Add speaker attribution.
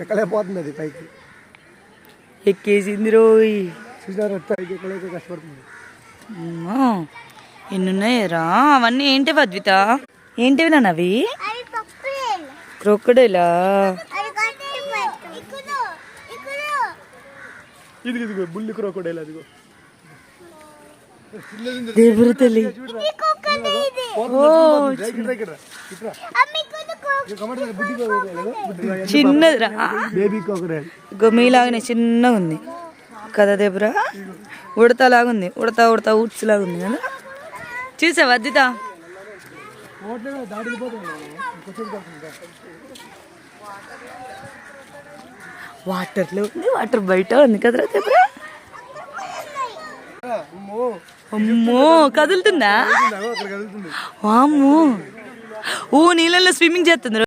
Speaker 1: ఎక్కలేకపోతుంది అది పైకి.
Speaker 2: ఎక్కేసింది రోయ్.
Speaker 1: చూసారు పైకి ఎక్కలేక కష్టపడుతుంది.
Speaker 2: ఎన్నున్నాయరా అవన్నీ? ఏంటి అద్విత? ఏంటివి నాన్న అవి? క్రొక్కడేలా?
Speaker 1: ఇదిగో బుల్లి క్రోకోడైల్ అదిగో.
Speaker 2: దేవుడి తల్లి చిన్నదిరా, మీలాగానే చిన్నగా ఉంది కదా దేబురా. ఉడతలాగుంది, ఉడతా ఊడ్స్ లాగా ఉంది కదా. చూసావా అద్దిత? వాటర్లో ఉంది, వాటర్ బయట ఉంది కదరా దేబురా. అమ్మో కదులుతుందా? వామ్మో, ఓ నీళ్ళల్లో స్విమ్మింగ్ చేస్తుంది.